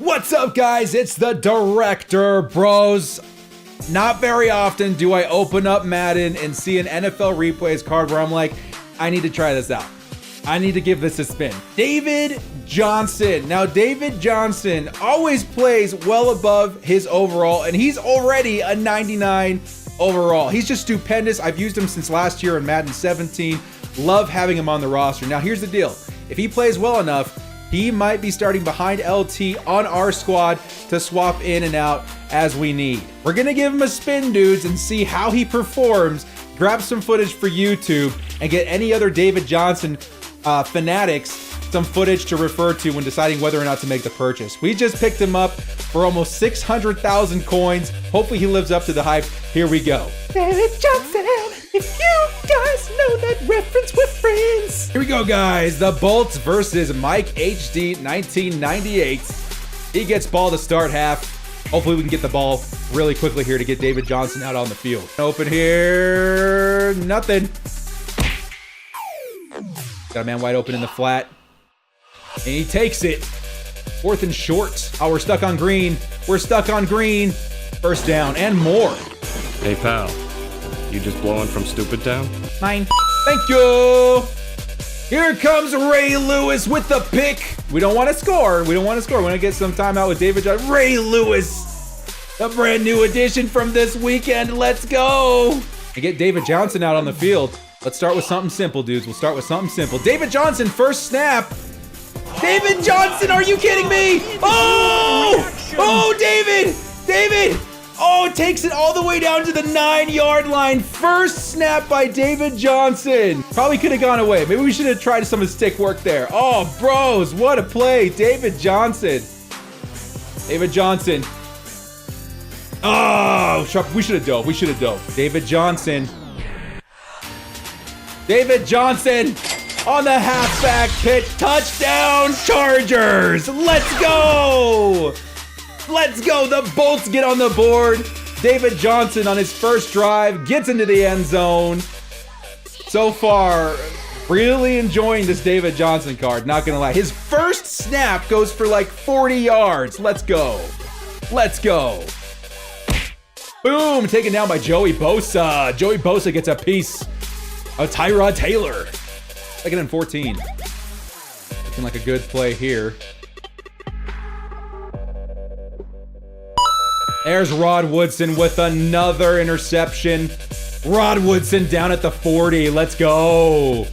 What's up, guys? It's the Director Bros. Not very often do I open up Madden and see an NFL replays card where I'm like, I need to try this out. I need to give this a spin. David Johnson. Now, David Johnson always plays well above his overall, and he's already a 99 overall. He's just stupendous. I've used him since last year in Madden 17. Love having him on the roster. Now, here's the deal. If he plays well enough, he might be starting behind LT on our squad to swap in and out as we need. We're gonna give him a spin, dudes, and see how he performs, grab some footage for YouTube, and get any other David Johnson fanatics some footage to refer to when deciding whether or not to make the purchase. We just picked him up for almost 600,000 coins. Hopefully he lives up to the hype. Here we go. David Johnson, if you guys know that reference, we're friends. Here we go, guys. The Bolts versus Mike HD 1998. He gets ball to start half. Hopefully we can get the ball really quickly here to get David Johnson out on the field. Open here, nothing. Got a man wide open in the flat. And he takes it. 4th and short. Oh, we're stuck on green. We're stuck on green. First down and more. Hey, pal. You just blowing from Stupid Town? Mine. Thank you. Here comes Ray Lewis with the pick. We don't want to score. We want to get some time out with David Johnson. Ray Lewis, the brand new addition from this weekend. Let's go. And get David Johnson out on the field. Let's start with something simple, dudes. We'll start with something simple. David Johnson, first snap. David Johnson, are you kidding me? Oh! Oh, David! David! Oh, takes it all the way down to the 9-yard line. First snap by David Johnson. Probably could have gone away. Maybe we should have tried some of his stick work there. Oh, bros, what a play. David Johnson. David Johnson. Oh, we should have dove. We should have dove. David Johnson. David Johnson on the halfback pitch. Touchdown, Chargers. Let's go. Let's go. The Bolts get on the board. David Johnson on his first drive gets into the end zone. So far, really enjoying this David Johnson card. Not gonna lie. His first snap goes for like 40 yards. Let's go. Let's go. Boom. Taken down by Joey Bosa. Joey Bosa gets a piece of Tyrod Taylor. 2nd and 14. Looking like a good play here. There's Rod Woodson with another interception. Rod Woodson down at the 40. Let's go.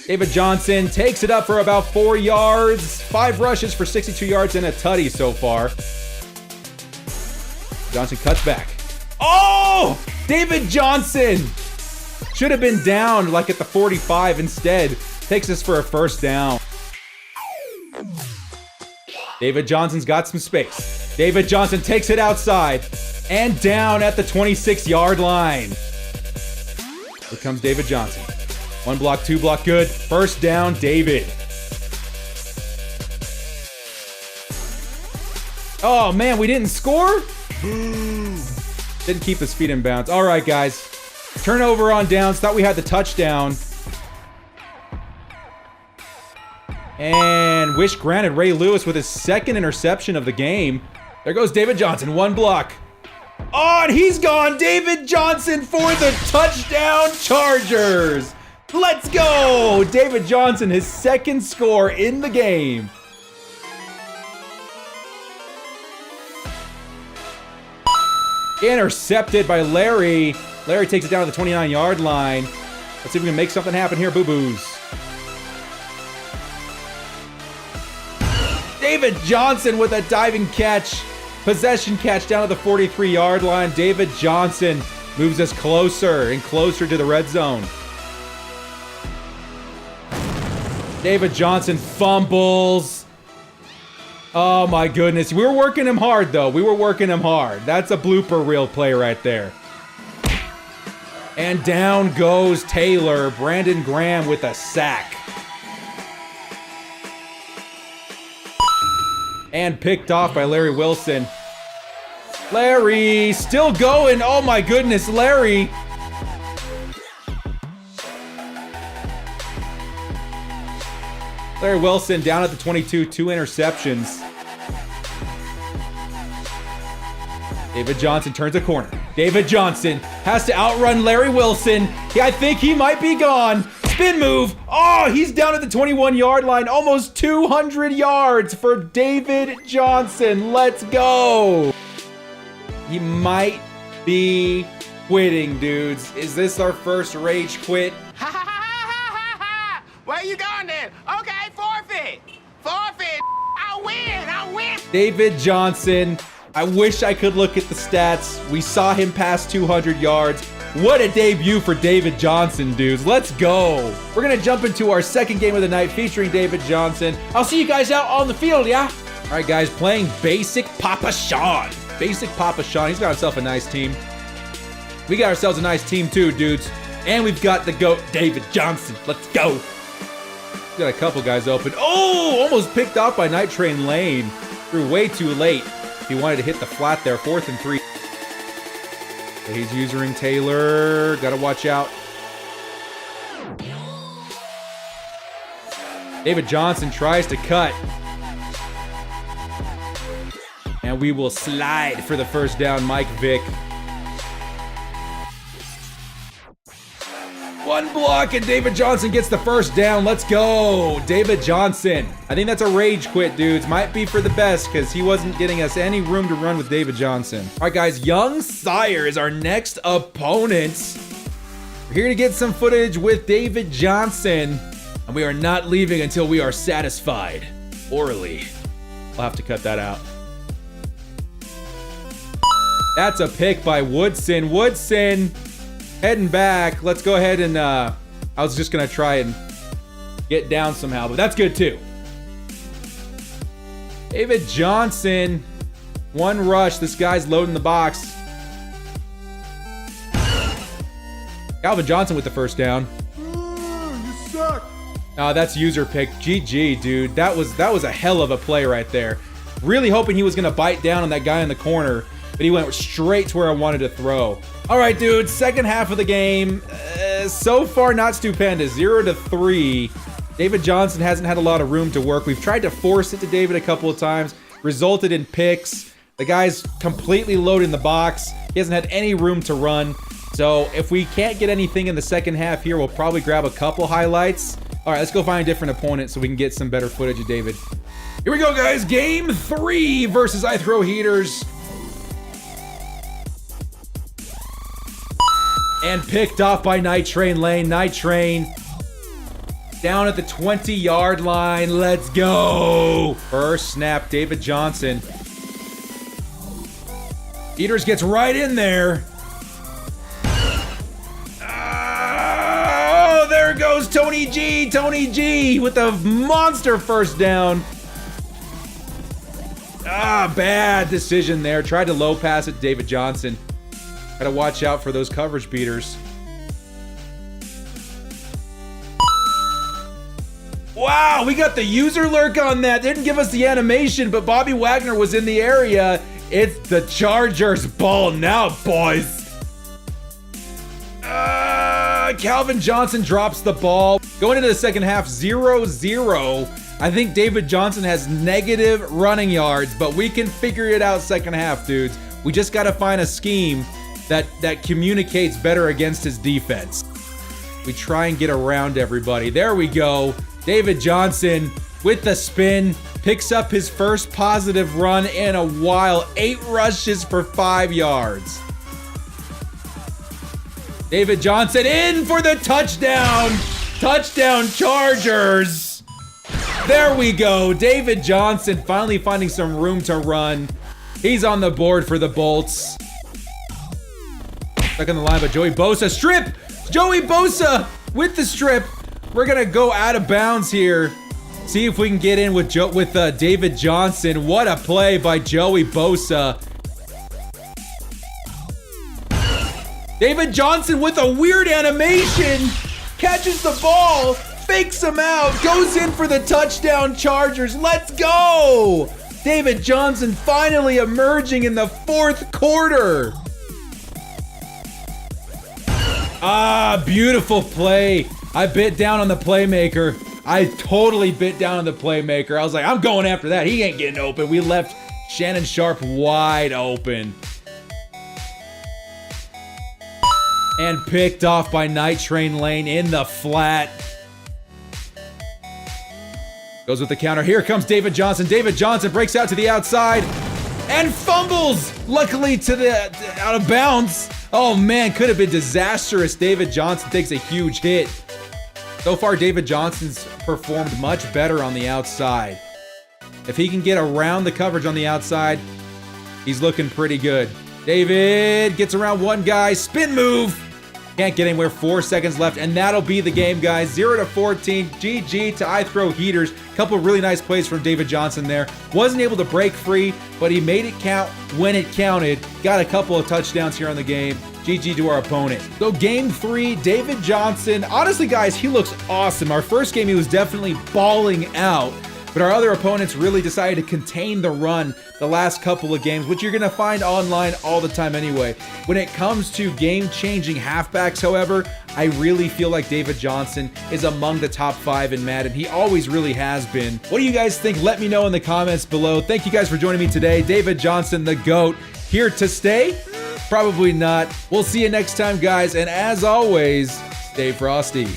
David Johnson takes it up for about 4 yards. 5 rushes for 62 yards and a tutty so far. Johnson cuts back. Oh! David Johnson! Should have been down like at the 45 instead. Takes us for a first down. David Johnson's got some space. David Johnson takes it outside and down at the 26-yard line. Here comes David Johnson. 1 block, 2 block, good. First down, David. Oh man, we didn't score? Didn't keep his feet in bounds. All right, guys. Turnover on downs. Thought we had the touchdown. And wish granted. Ray Lewis with his 2nd interception of the game. There goes David Johnson. 1 block. Oh, and he's gone. David Johnson for the touchdown, Chargers. Let's go. David Johnson, his 2nd score in the game. Intercepted by Larry. Larry takes it down to the 29-yard line. Let's see if we can make something happen here, boo-boos. David Johnson with a diving catch. Possession catch down to the 43-yard line. David Johnson moves us closer and closer to the red zone. David Johnson fumbles. Oh my goodness. We were working him hard though. We were working him hard. That's a blooper reel play right there. And down goes Taylor. Brandon Graham with a sack. And picked off by Larry Wilson. Larry still going. Oh my goodness, Larry. Larry Wilson down at the 22, 2 interceptions. David Johnson turns a corner. David Johnson has to outrun Larry Wilson. I think he might be gone. Spin move. Oh, he's down at the 21-yard line. Almost 200 yards for David Johnson. Let's go. He might be quitting, dudes. Is this our first rage quit? Where you going then? Okay, forfeit. Forfeit. I win. David Johnson. I wish I could look at the stats. We saw him pass 200 yards. What a debut for David Johnson, dudes. Let's go. We're going to jump into our second game of the night featuring David Johnson. I'll see you guys out on the field, yeah? All right, guys, playing Basic Papa Sean. Basic Papa Sean. He's got himself a nice team. We got ourselves a nice team too, dudes. And we've got the GOAT, David Johnson. Let's go. We got a couple guys open. Oh, almost picked off by Night Train Lane. Threw way too late. He wanted to hit the flat there. 4th and 3. He's using Taylor. Gotta watch out. David Johnson tries to cut. And we will slide for the first down, Mike Vick. One block and David Johnson gets the first down. Let's go. David Johnson. I think that's a rage quit, dudes. Might be for the best because he wasn't getting us any room to run with David Johnson. All right, guys. Young Sire is our next opponent. We're here to get some footage with David Johnson. And we are not leaving until we are satisfied. Orally. I'll have to cut that out. That's a pick by Woodson. Woodson heading back. Let's go ahead and, I was just going to try and get down somehow, but that's good too. David Johnson, one rush. This guy's loading the box. Calvin Johnson with the first down. You suck. That's user pick. GG, dude. That was a hell of a play right there. Really hoping he was going to bite down on that guy in the corner, but he went straight to where I wanted to throw. All right, dude, second half of the game. So far, not stupendous. 0-3. David Johnson hasn't had a lot of room to work. We've tried to force it to David a couple of times. Resulted in picks. The guy's completely loaded in the box. He hasn't had any room to run. So if we can't get anything in the second half here, we'll probably grab a couple highlights. All right, let's go find a different opponent so we can get some better footage of David. Here we go, guys. Game 3 versus I Throw Heaters. And picked off by Night Train Lane. Night Train down at the 20-yard line. Let's go. First snap, David Johnson. Peters gets right in there. Oh, there goes Tony G. Tony G with a monster first down. Bad decision there. Tried to low pass it, David Johnson. Gotta watch out for those coverage beaters. Wow, we got the user lurk on that. Didn't give us the animation, but Bobby Wagner was in the area. It's the Chargers ball now, boys. Calvin Johnson drops the ball. Going into the second half, 0-0. I think David Johnson has negative running yards, but we can figure it out second half, dudes. We just gotta find a scheme that communicates better against his defense. We try and get around everybody. There we go. David Johnson with the spin, picks up his first positive run in a while. 8 rushes for 5 yards. David Johnson in for the touchdown. Touchdown Chargers. There we go. David Johnson finally finding some room to run. He's on the board for the Bolts. Stuck on the line, but Joey Bosa. Strip! Joey Bosa with the strip. We're going to go out of bounds here. See if we can get in with David Johnson. What a play by Joey Bosa. David Johnson with a weird animation. Catches the ball. Fakes him out. Goes in for the touchdown Chargers. Let's go. David Johnson finally emerging in the fourth quarter. Beautiful play. I bit down on the playmaker. I totally bit down on the playmaker. I was like, I'm going after that. He ain't getting open. We left Shannon Sharp wide open. And picked off by Night Train Lane in the flat. Goes with the counter. Here comes David Johnson. David Johnson breaks out to the outside and fumbles. Luckily to the out of bounds. Oh man, could have been disastrous. David Johnson takes a huge hit. So far, David Johnson's performed much better on the outside. If he can get around the coverage on the outside, he's looking pretty good. David gets around one guy. Spin move. Can't get anywhere. 4 seconds left, and that'll be the game, guys. 0-14. GG to I Throw Heaters. Couple really nice plays from David Johnson there. Wasn't able to break free, but he made it count when it counted. Got a couple of touchdowns here on the game. GG to our opponent. So game 3, David Johnson. Honestly, guys, he looks awesome. Our first game, he was definitely balling out. But our other opponents really decided to contain the run the last couple of games, which you're going to find online all the time anyway. When it comes to game-changing halfbacks, however, I really feel like David Johnson is among the top 5 in Madden. He always really has been. What do you guys think? Let me know in the comments below. Thank you guys for joining me today. David Johnson, the GOAT, here to stay? Probably not. We'll see you next time, guys. And as always, stay frosty.